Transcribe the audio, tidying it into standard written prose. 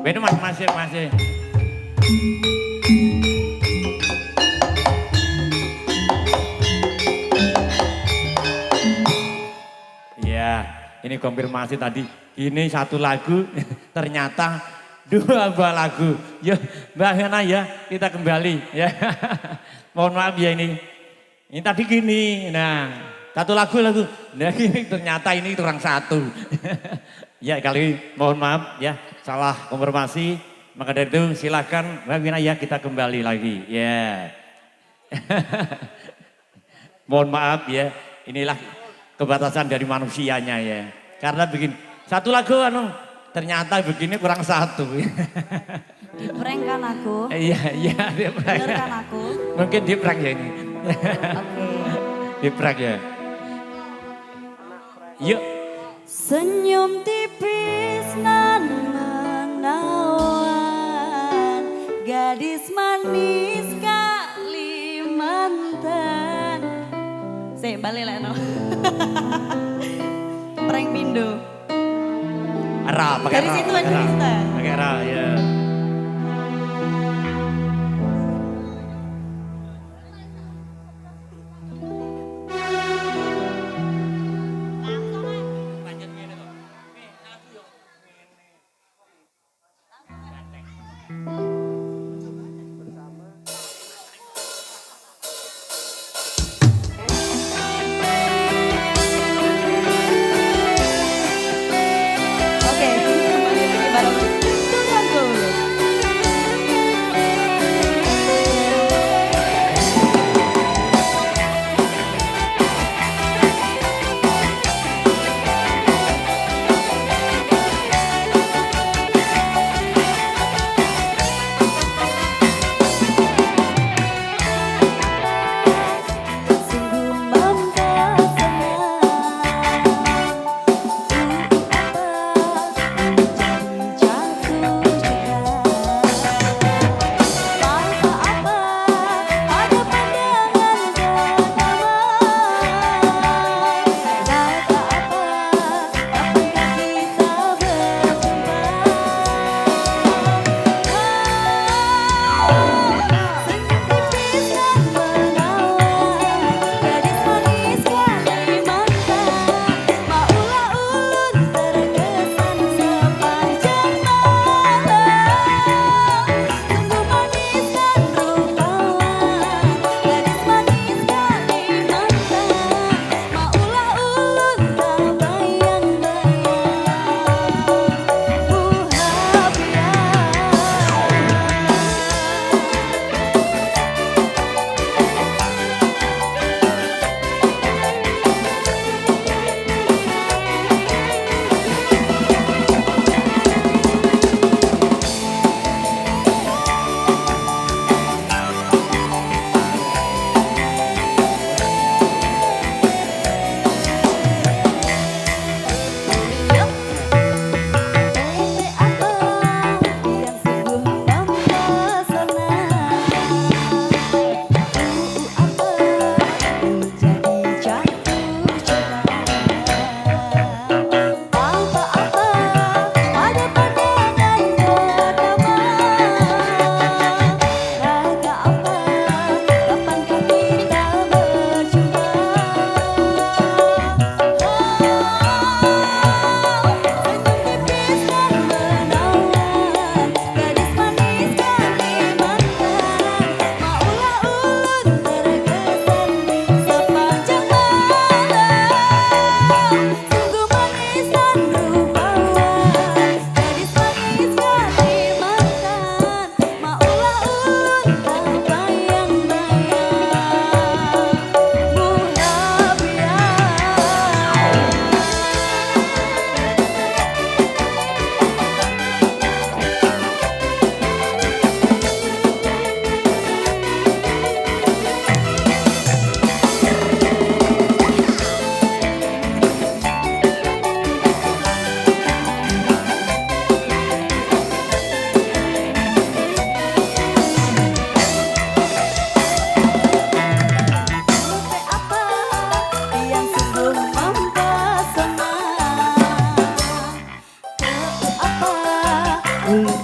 Bene Mas, masih. Iya, ini konfirmasi tadi. Ini satu lagu, ternyata dua buah lagu. Ya, Mbak Hana ya, kita kembali ya. Mohon maaf ya ini. Ini tadi gini, nah satu lagu. Nah ini ternyata ini kurang satu. Ya kali mohon maaf ya, salah konfirmasi. Maka dari itu silakan Mbak Hana ya, kita kembali lagi. Ya. Mohon maaf ya, inilah kebatasan dari manusianya ya. Karena bikin satu lagu ternyata begini kurang satu. Di prank kan aku? Iya, di prank. Bener kan aku? Mungkin di prank ya ini. Oke. Di prank ya. Yuk. Senyum tipis nan menawan, gadis manis Kalimantan. Saya balik lah no. Prank Mindo. Ra, pakai Dari ra. situ aja bisa. Pakai ra ya. Oke, kembali lagi bareng Tunggu. Sungguh mempesona, Ooh.